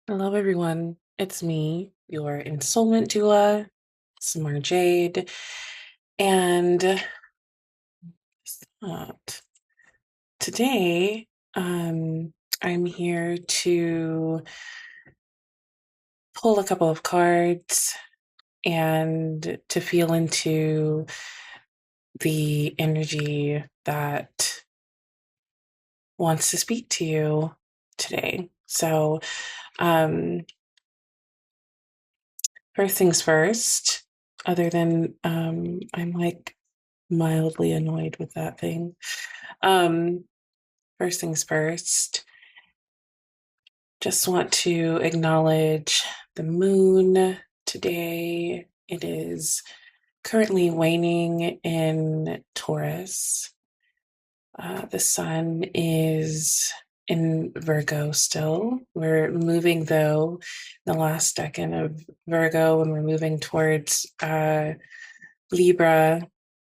Hello, everyone. It's me, your Ensoulment Doula, Samar Jade, and uh, today I'm here to pull a couple of cards and to feel into the energy that wants to speak to you today. So, um, first things first, other than I'm like mildly annoyed with that thing. Um, First things first, just want to acknowledge the moon today. It is currently waning in Taurus. The sun is in Virgo still. We're moving, though, the last second of Virgo, and we're moving towards Libra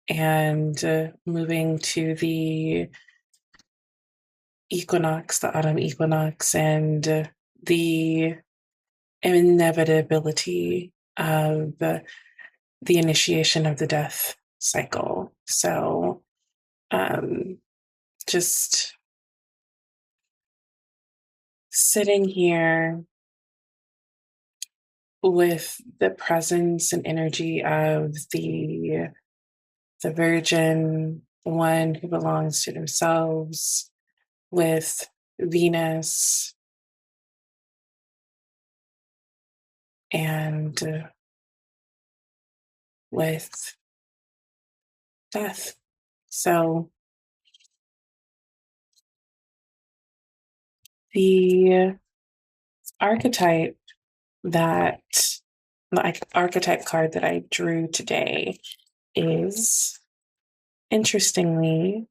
and moving to the equinox, the autumn equinox, and the inevitability of the initiation of the death cycle. So, um, just sitting here with the presence and energy of the Virgin, one who belongs to themselves, with Venus and with death. So the archetype that the archetype card that I drew today is, interestingly,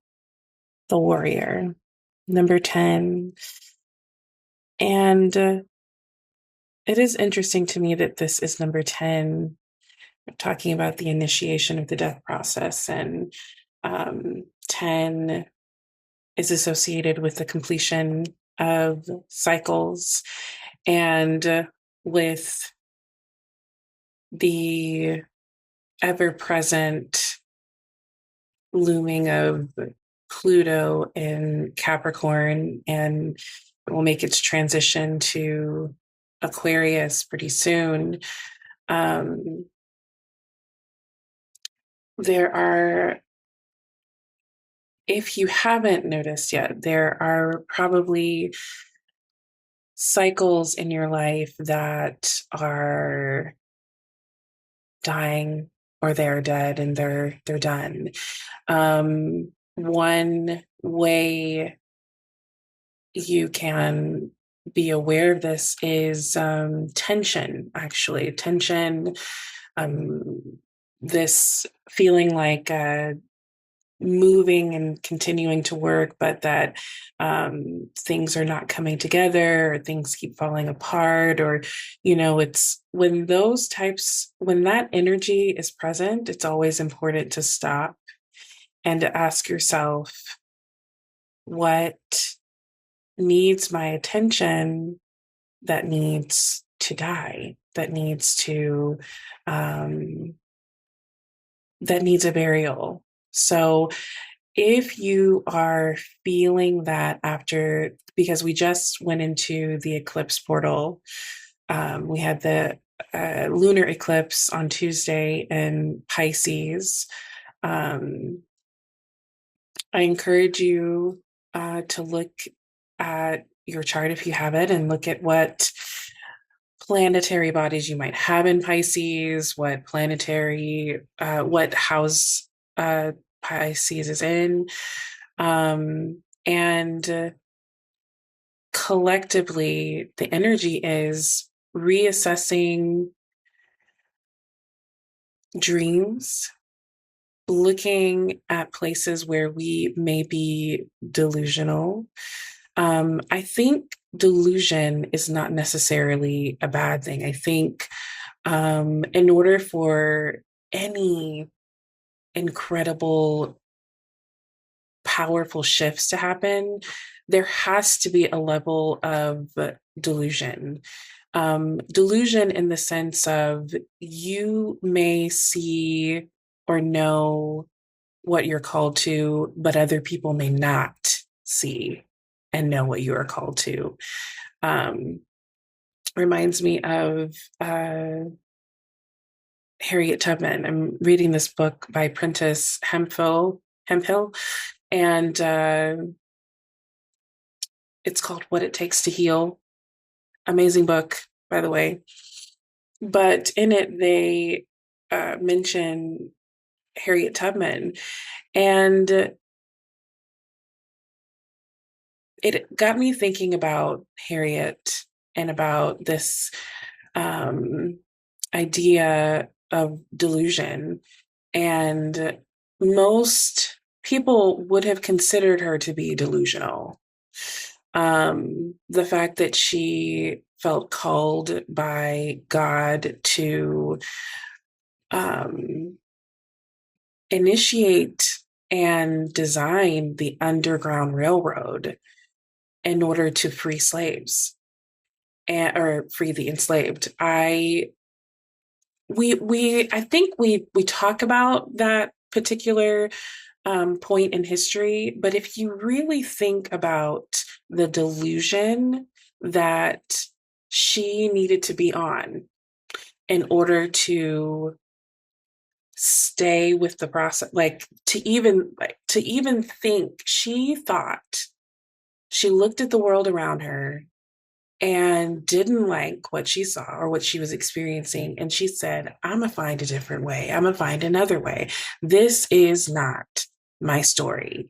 the warrior, number 10. And it is interesting to me that this is number 10, talking about the initiation of the death process. And 10 is associated with the completion of cycles and with the ever present looming of Pluto in Capricorn, and it will make its transition to Aquarius pretty soon. There are, if you haven't noticed yet, there are probably cycles in your life that are dying, or they're dead and they're done. One way you can be aware of this is tension, actually. Tension, this feeling like moving and continuing to work, but that things are not coming together, or things keep falling apart, or, it's when when that energy is present, it's always important to stop and to ask yourself, what needs my attention, that needs to die, that needs a burial. So if you are feeling that because we just went into the eclipse portal, we had the lunar eclipse on Tuesday in Pisces. I encourage you to look at your chart if you have it, and look at what planetary bodies you might have in Pisces, what house Pisces is in. And collectively, the energy is reassessing dreams, looking at places where we may be delusional. I think delusion is not necessarily a bad thing. I think in order for any incredible, powerful shifts to happen, there has to be a level of delusion. Delusion in the sense of you may see or know what you're called to, but other people may not see and know what you are called to. Reminds me of Harriet Tubman. I'm reading this book by Prentice Hemphill, and it's called What It Takes to Heal. Amazing book, by the way. But in it, they mention Harriet Tubman, and it got me thinking about Harriet and about this idea of delusion. And most people would have considered her to be delusional. The fact that she felt called by God to initiate and design the Underground Railroad in order to free slaves or free the enslaved. I think we talk about that particular point in history, but if you really think about the delusion that she needed to be on in order to stay with the process, to even think, she thought, she looked at the world around her and didn't like what she saw or what she was experiencing. And she said, I'm going to find a different way. I'm going to find another way. This is not my story.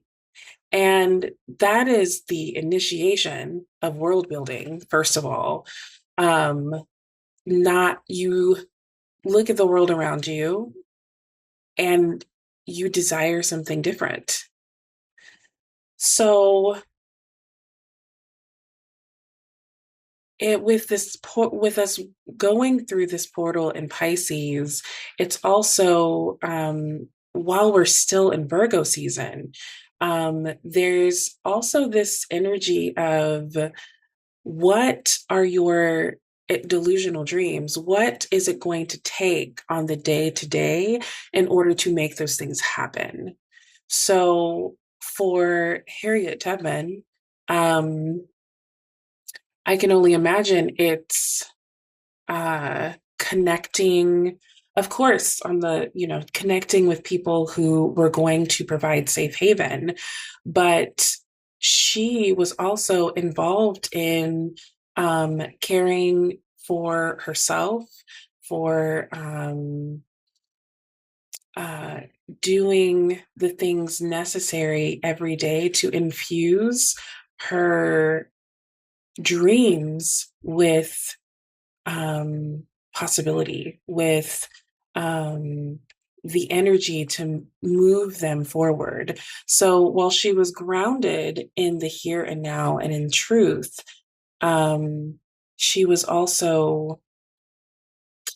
And that is the initiation of world building, first of all. Not you look at the world around you and you desire something different. So with us going through this portal in Pisces, it's also while we're still in Virgo season, there's also this energy of what are your delusional dreams? What is it going to take on the day to day in order to make those things happen? So for Harriet Tubman, I can only imagine it's connecting, of course, on the, connecting with people who were going to provide safe haven, but she was also involved in caring for herself, for doing the things necessary every day to infuse her dreams with possibility, with the energy to move them forward. So while she was grounded in the here and now and in truth, she was also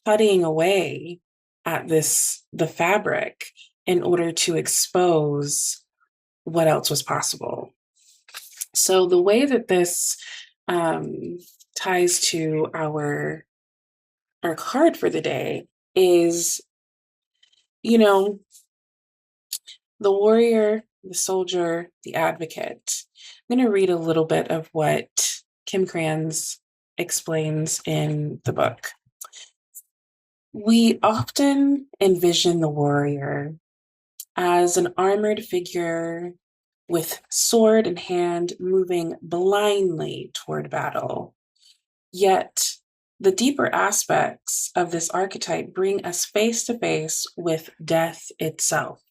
cutting away at the fabric in order to expose what else was possible. So the way that this ties to our card for the day is, the warrior, the soldier, the advocate. I'm going to read a little bit of what Kim Krans explains in the book. We often envision the warrior as an armored figure with sword in hand, moving blindly toward battle. Yet, the deeper aspects of this archetype bring us face to face with death itself.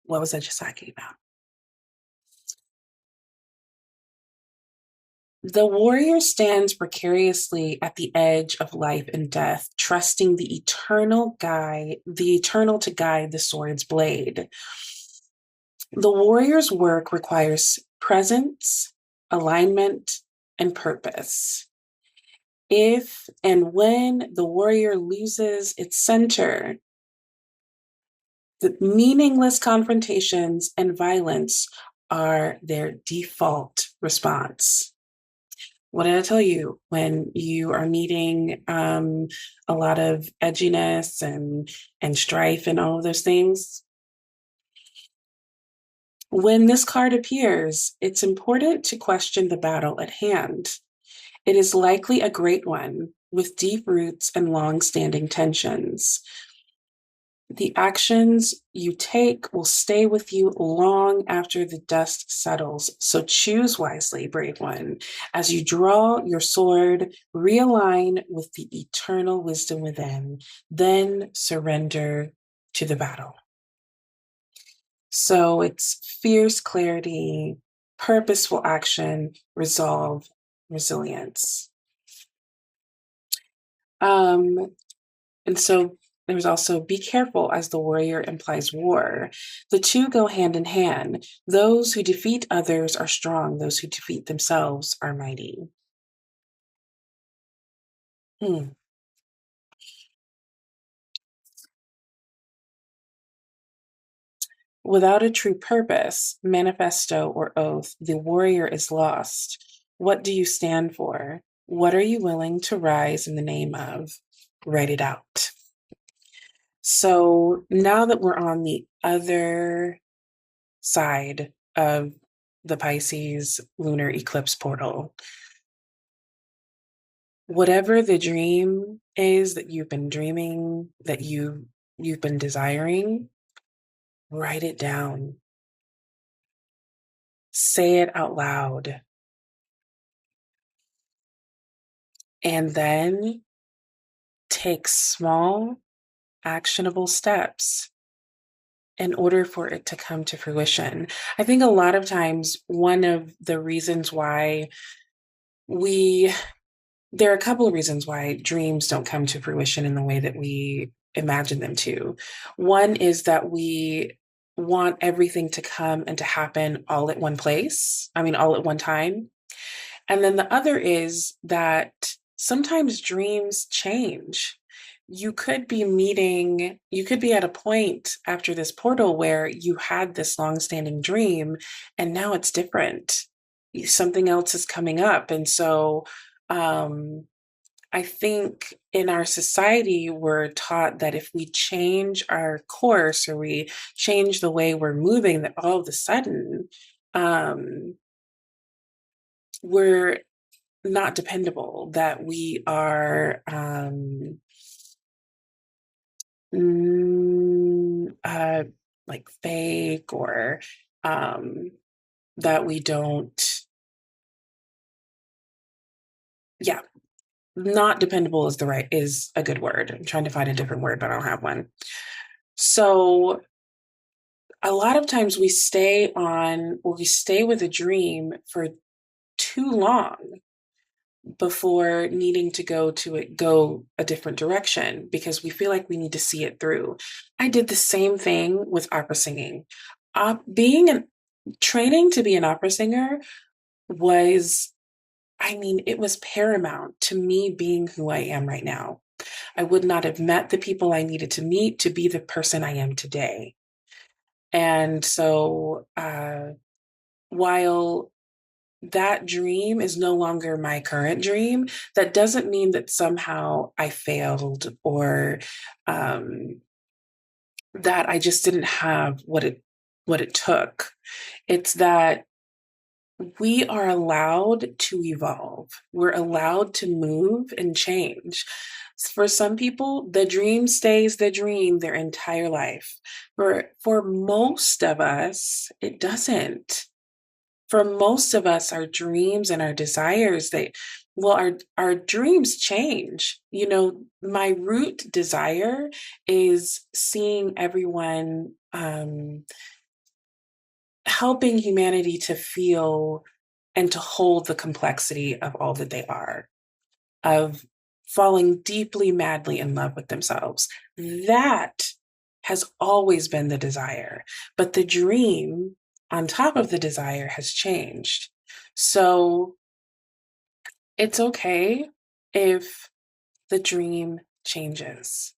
What was I just talking about? The warrior stands precariously at the edge of life and death, trusting the eternal to guide the sword's blade. The warrior's work requires presence, alignment, and purpose. If and when the warrior loses its center, the meaningless confrontations and violence are their default response. What did I tell you? When you are meeting a lot of edginess and strife and all of those things, when this card appears, it's important to question the battle at hand. It is likely a great one with deep roots and long-standing tensions. The actions you take will stay with you long after the dust settles. So choose wisely, brave one. As you draw your sword, realign with the eternal wisdom within, then surrender to the battle. So it's fierce clarity, purposeful action, resolve, resilience. And so there's also be careful as the warrior implies war. The two go hand in hand. Those who defeat others are strong. Those who defeat themselves are mighty. Hmm. Without a true purpose, manifesto, or oath, the warrior is lost. What do you stand for? What are you willing to rise in the name of? Write it out. So now that we're on the other side of the Pisces lunar eclipse portal, whatever the dream is that you've been dreaming, that you've been desiring, write it down. Say it out loud. And then take small, actionable steps in order for it to come to fruition. I think a lot of times, one of the reasons why there are a couple of reasons why dreams don't come to fruition in the way that we imagine them to. One is that we want everything to come and to happen all at one place. I mean, all at one time. And then the other is that sometimes dreams change. You could be at a point after this portal where you had this long-standing dream and now it's different. Something else is coming up. And so I think in our society, we're taught that if we change our course or we change the way we're moving, that all of a sudden we're not dependable, that we are like fake, or that we don't, yeah, not dependable is a good word. I'm trying to find a different word, but I don't have one. So a lot of times we stay with a dream for too long before needing to go a different direction because we feel like we need to see it through. I did the same thing with opera singing. Training to be an opera singer was, it was paramount to me being who I am right now. I would not have met the people I needed to meet to be the person I am today. And so, while that dream is no longer my current dream, that doesn't mean that somehow I failed, or that I just didn't have what it took. It's that we are allowed to evolve. We're allowed to move and change. For some people, the dream stays the dream their entire life. For most of us, it doesn't. For most of us, our dreams and our desires, our dreams change. My root desire is seeing everyone, helping humanity to feel and to hold the complexity of all that they are, of falling deeply, madly in love with themselves. That has always been the desire, but the dream on top of the desire has changed. So it's okay if the dream changes.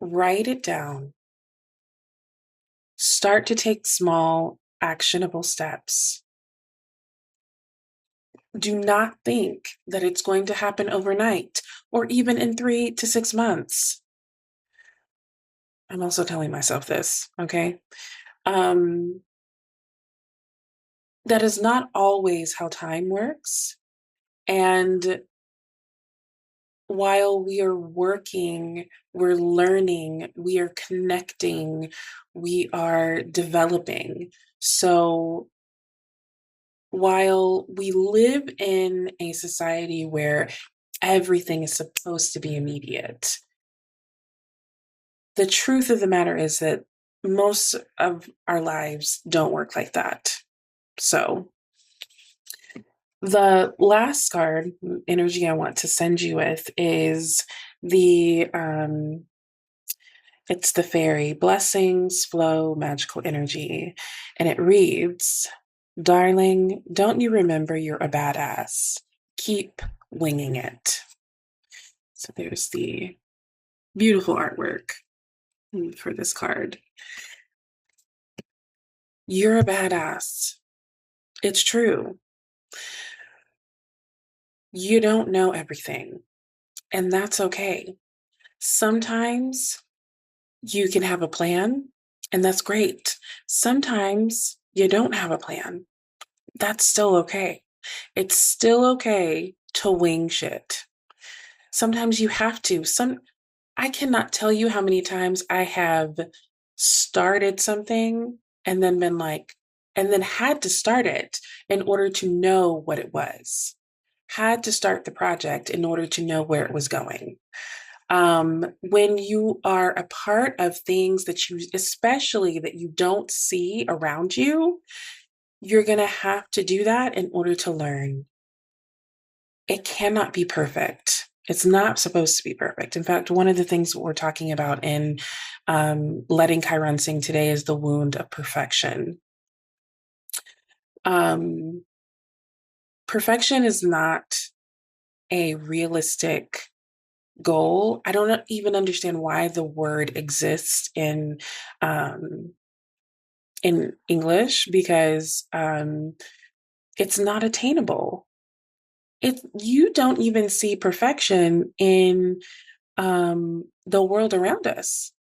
Write it down. Start to take small, actionable steps. Do not think that it's going to happen overnight or even in 3 to 6 months. I'm also telling myself this, okay? Um, that is not always how time works. And while we are working, we're learning, we are connecting, we are developing. So while we live in a society where everything is supposed to be immediate, the truth of the matter is that most of our lives don't work like that. So the last card energy I want to send you with is the it's the fairy blessings flow magical energy, and it reads, darling, don't you remember you're a badass? Keep winging it. So there's the beautiful artwork for this card. You're a badass. It's true. You don't know everything, and that's okay. Sometimes you can have a plan, and that's great. Sometimes you don't have a plan. That's still okay. It's still okay to wing shit. Sometimes you have to. I cannot tell you how many times I have started something and then been like, and then had to start it in order to know what it was. Had to start the project in order to know where it was going. When you are a part of things that you, especially that you don't see around you, you're going to have to do that in order to learn. It cannot be perfect. It's not supposed to be perfect. In fact, one of the things we're talking about in Letting Chiron Sing today is the wound of perfection. Perfection is not a realistic goal. I don't even understand why the word exists in English, because it's not attainable. You don't even see perfection in the world around us.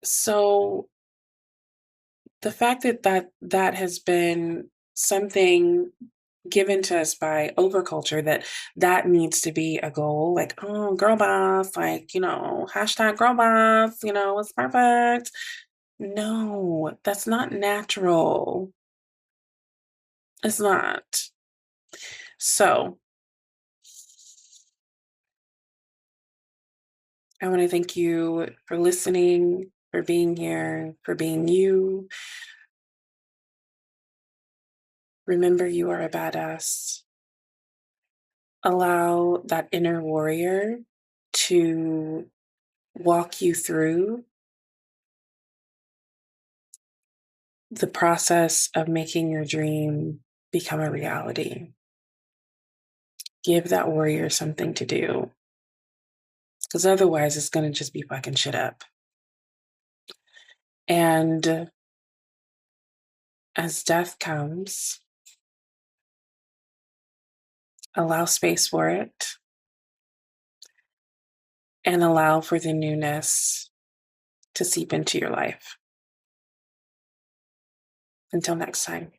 So the fact that has been something given to us by overculture, that needs to be a goal, like, oh, girl boss, like, hashtag girl boss, it's perfect. No, that's not natural. It's not. So I want to thank you for listening, for being here, for being you. Remember, you are a badass. Allow that inner warrior to walk you through the process of making your dream become a reality. Give that warrior something to do, because otherwise it's going to just be fucking shit up. And as death comes, allow space for it and allow for the newness to seep into your life. Until next time.